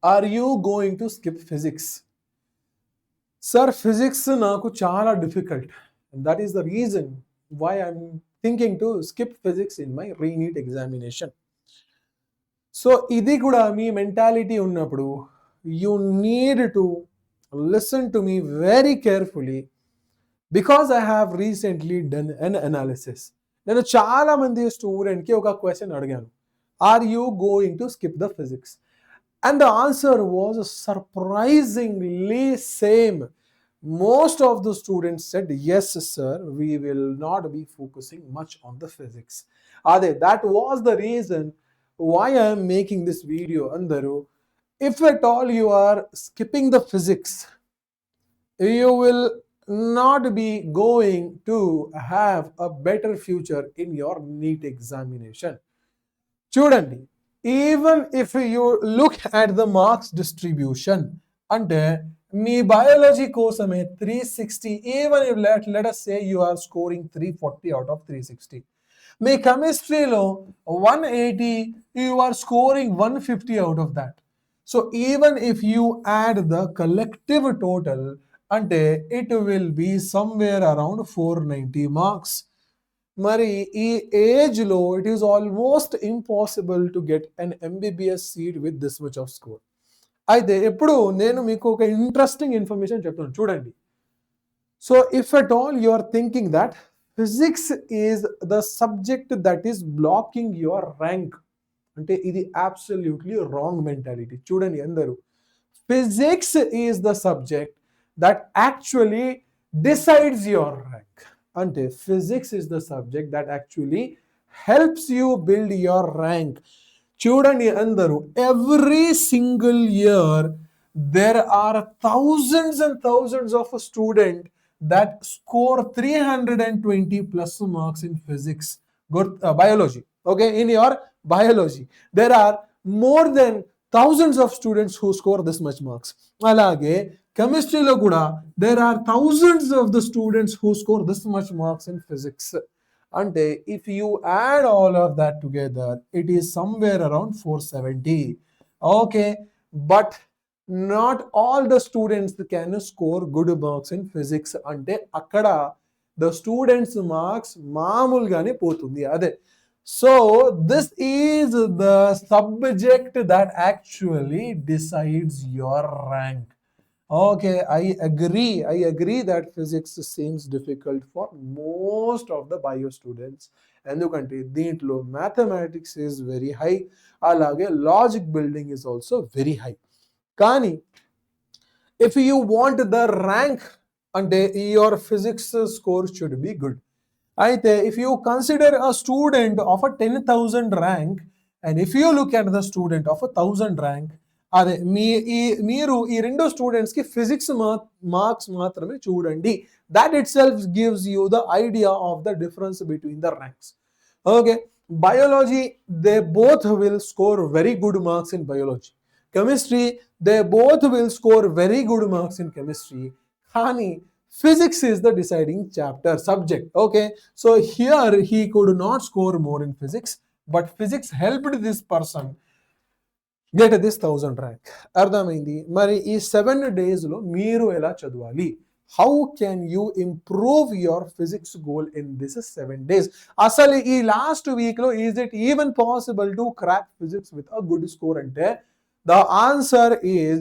Are you going to skip physics? Sir, physics నాకు చాలా difficult. And that is the reason why I'm thinking to skip physics in my re-NEET examination. So ఇది కూడా మీ mentality ఉన్నప్పుడు you need to listen to me very carefully because I have recently done an analysis. నేను చాలా మంది స్టూడెంట్కి ఒక question అడిగాను, are you going to skip the physics? And the answer was surprisingly same. Most of the students said, yes, sir, we will not be focusing much on the physics. That was the reason why I am making this video. Andaru, if at all you are skipping the physics, you will not be going to have a better future in your NEET examination. చూడండి, even if you look at the marks distribution, అంటే మీ biology కోసమే 360, even you let us say you are scoring 340 out of 360. మీ కెమిస్ట్రీలో 180, you are scoring 150 out of that. So even if you add the collective total, అంటే it will be somewhere around 490 marks. మరి ఈ ఏజ్లో it is almost impossible to get an MBBS seat with this much of score. అయితే ఎప్పుడు నేను మీకు ఒక interesting information చెప్తాను, చూడండి. So if at all you are thinking that physics is the subject that is blocking your rank, అంటే ఇది absolutely wrong mentality. చూడండి అందరూ, physics is the subject that actually decides your rank. అంటే physics is the subject that actually helps you build your rank. చూడండి అందరూ, every single year there are thousands and thousands of students that score 320 plus marks in physics, biology. Okay, in your biology there are more than thousands of students who score this much marks. Alage chemistry lo kuda there are thousands of the students who score this much marks in physics. Ante if you add all of that together, it is somewhere around 470. Okay, but not all the students can score good marks in physics. Ante akkada the students marks maamulgane potundi ade. So this is the subject that actually decides your rank. Okay, I agree that physics seems difficult for most of the bio students. ఎందుకంటే దీంట్లో mathematics is very high, అలాగే logic building is also very high. కానీ if you want the rank, అంటే your physics score should be good. అయితే if you consider a student of a 10,000 rank and if you look at the student of a 1,000 rank, అదే మీరు ఈ రెండు students కి physics marks మాత్రమే చూడండి. That it self gives you the idea of the difference between the ranks. Okay, biology they both will score very good marks in biology. Chemistry they both will score very good marks in chemistry. కానీ physics is the deciding chapter subject. Okay, so here he could not score more in physics, but physics helped this person get this 1,000 rank. అర్థమైంది? మరి ఈ 7 days లో మీరు ఎలా చదవాలి? How can you improve your physics goal in this 7 days? అసలు ఈ last week లో is it even possible to crack physics with a good score? అంటే the answer is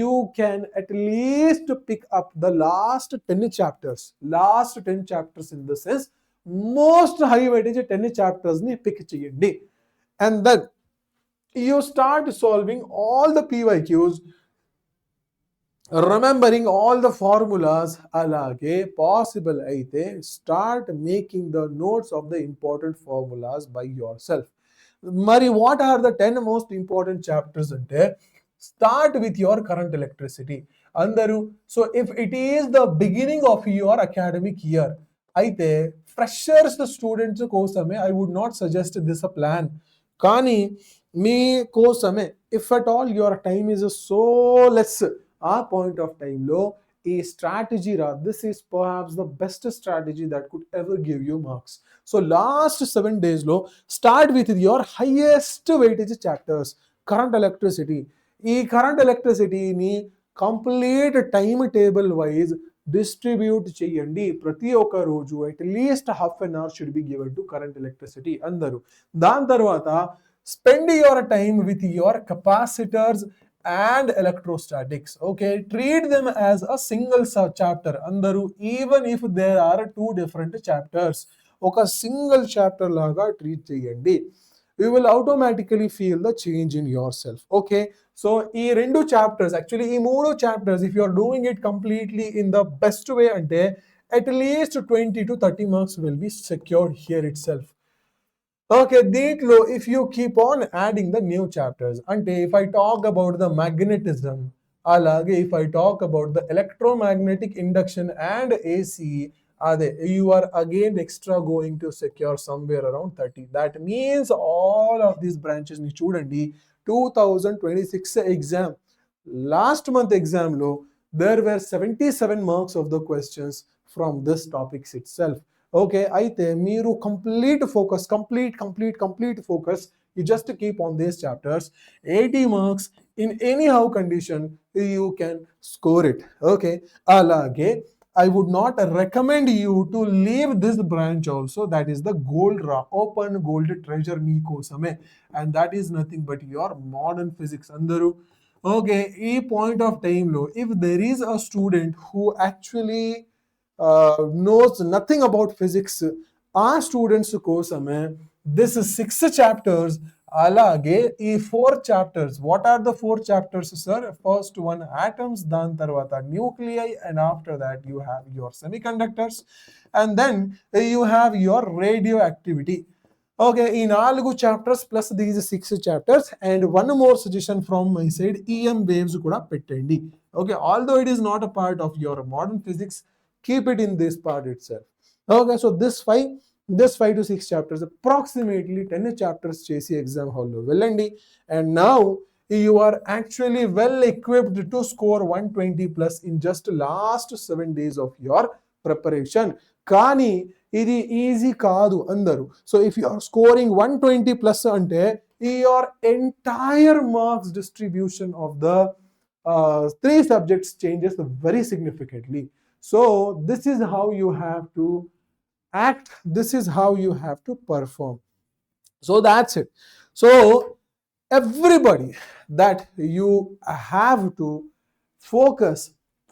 you can at least pick up the last 10 chapters. Last 10 chapters in the sense most high weightage 10 chapters ni pick cheyandi, and then you start solving all the PYQs, remembering all the formulas. Alage possible aithe start making the notes of the important formulas by yourself. Mari what are the 10 most important chapters? Ante start with your current electricity. Andaru, so if it is the beginning of your academic year, aithe freshers students kosame I would not suggest this a plan. Kani మీ కోసమే if at all your time is so less, ఆ point of time లో ఈ strategy this is perhaps the best strategy that could ever give you marks. So last 7 days లో start with your highest weightage chapters. Current electricity, ఈ current ఎలక్ట్రిసిటీని complete time table wise distribute చేయండి. ప్రతి ఒక్క రోజు at least half an hour should be given to current electricity అందరూ. దాని తర్వాత spend your time with your capacitors and electrostatics. Okay, treat them as a single chapter andaru, even if there are two different chapters. Oka single chapter laga treat cheyandi. You will automatically feel the change in yourself. Okay, so ee rendu chapters, actually ee moodu chapters, if you are doing it completely in the best way ante at least 20 to 30 marks will be secured here itself. Okay, దీంట్లో if you keep on adding the new chapters, అంటే if I talk about the magnetism, అలాగే if I talk about the electromagnetic induction and AC, అదే you are again extra going to secure somewhere around 30. That means all of these branches ని చూడండి. 2026 exam, last month exam లో there were 77 marks of the questions from this topics itself. Okay, అయితే మీరు complete focus, you just keep on these chapters, 80 marks in anyhow condition you can score it. Okay, alage I would not recommend you to leave this branch also, that is the open gold treasure mee kosame, and that is nothing but your modern physics andaru. Okay, ee point of time lo if there is a student who actually knows nothing about physics, ఆ students కోసమే this 6 chapters, అలాగే ఈ 4 chapters. What are the 4 chapters sir? First one atoms, దాని తర్వాత nuclei, and after that you have your semiconductors, and then you have your radioactivity. Okay, ఈ 4 chapters plus these 6 chapters, and one more suggestion from my side, EM waves కూడా పెట్టండి. Okay, although it is not a part of your modern physics, keep it in this part itself. Okay, so this 5 to 6 chapters, approximately 10 chapters chesi exam hall lo vellandi, and now you are actually well equipped to score 120 plus in just last 7 days of your preparation. Kani ఇది easy కాదు అందరూ. So if you are scoring 120 plus అంటే your entire marks distribution of the 3 subjects changes very significantly. So this is how you have to act, this is how you have to perform. So that's it. So everybody, that you have to focus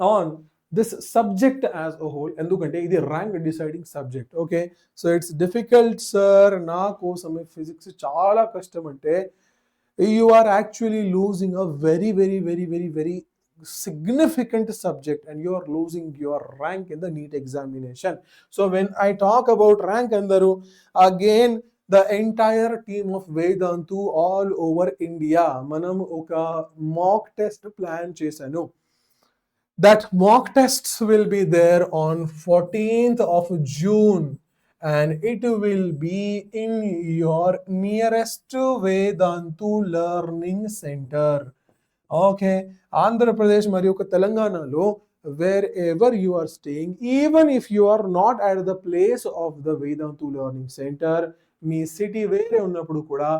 on this subject as a whole, ఎందుకంటే ఇది rank deciding subject. Okay, so it's difficult sir, నా కోసమే physics చాలా కష్టం అంటే you are actually losing a very significant subject, and you are losing your rank in the NEET examination. So when I talk about rank andaru, again the entire team of Vedantu all over India manam oka mock test plan chesanu. That mock tests will be there on 14th of June, and it will be in your nearest Vedantu learning center. Okay, Andhra Pradesh మరియు తెలంగాణలో wherever you are staying, even if you are not at the place of the Vedantu learning center, me city వేరే ఉన్నప్పుడు కూడా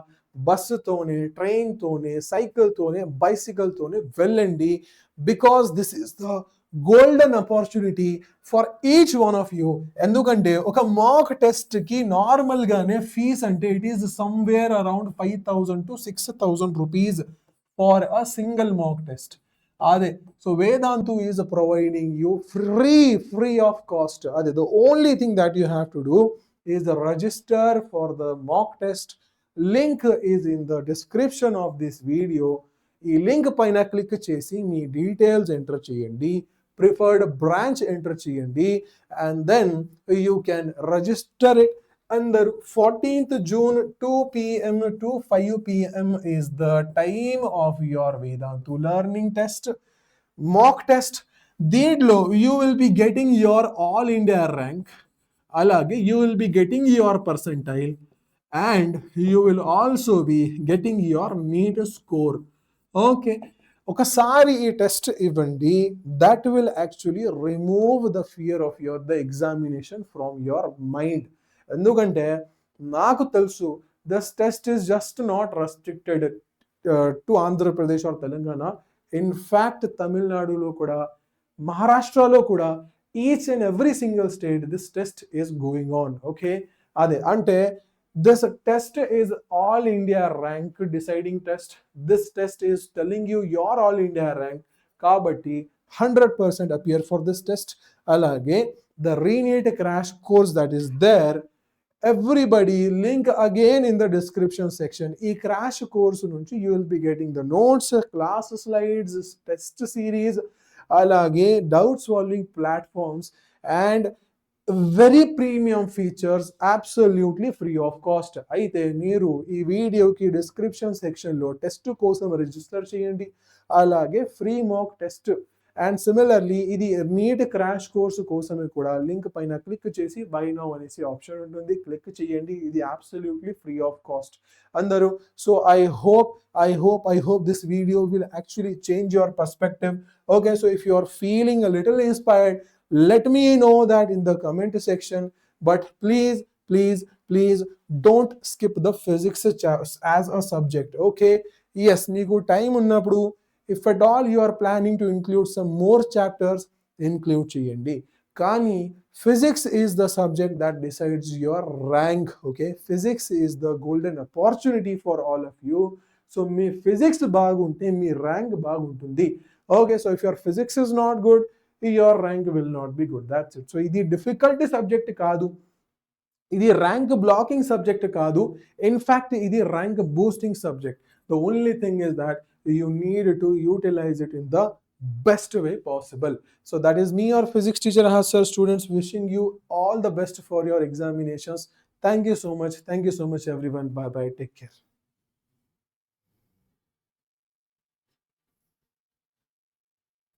బస్సుతోనే, ట్రైన్తోనే, సైకిల్తోనే, బైసికల్తోనే వెళ్ళండి, because this is the golden opportunity for each one of you. ఎందుకంటే ఒక mock test కి normal గానే fees అంటే it is somewhere around 5,000 to 6,000 rupees for a single mock test. Ade, so Vedantu is providing you free of cost. Ade, the only thing that you have to do is register for the mock test. Link is in the description of this video. ఈ link పైన click చేసి మీ details enter చేయండి, preferred branch enter చేయండి, and then you can register it. Under 14th June 2 p.m. to 5 p.m. is the time of your Vedantu learning test, mock test. Deedlo you will be getting your all India rank, alage you will be getting your percentile, and you will also be getting your NEET score. Okay, ఒకసారి ఈ test ఇవ్వండి, that will actually remove the fear of the examination from your mind. ఎందుకంటే నాకు తెలుసు this test is just not restricted to Andhra Pradesh or Telangana. In fact, Tamil Nadu kuda, Maharashtra kuda, each and every single state, this test is going on. Okay, Ade ante this test is all India rank deciding test. This test is telling you your all India rank. Kabatti 100% appear for this test. Alage the ReNEET crash course that is there, everybody link again in the description section. E crash course nunchi you will be getting the notes, class slides, test series, alage doubt solving platforms, and very premium features absolutely free of cost. అయితే మీరు ఈ వీడియోకి description సెక్షన్లో test కోసం register చేయండి, అలాగే free mock test and similarly ఇది neat crash course కోసమే కూడా లింక్ పైన క్లిక్ చేసి బై నౌ అనేసి ఆప్షన్ ఉంటుంది, క్లిక్ చేయండి. ఇది అబ్సల్యూట్లీ ఫ్రీ ఆఫ్ కాస్ట్ అందరూ. So I hope this video will actually change your perspective. Okay, so if you are feeling a little inspired, let me know that in the comment section. But please don't skip the physics as a subject. Okay, yes, meeku time unnappudu, if at all you are planning to include some more chapters, include cheyandi. Kani physics is the subject that decides your rank. Okay, physics is the golden opportunity for all of you. So me physics bagunte me rank baguntundi. Okay, so if your physics is not good, your rank will not be good. That's it. So ఇది difficult subject కాదు, ఇది rank blocking subject కాదు, in fact ఇది rank boosting subject. The only thing is that you need to utilise it in the best way possible. So that is me, your physics teacher Hassar, students, wishing you all the best for your examinations. Thank you so much everyone. Bye bye, take care.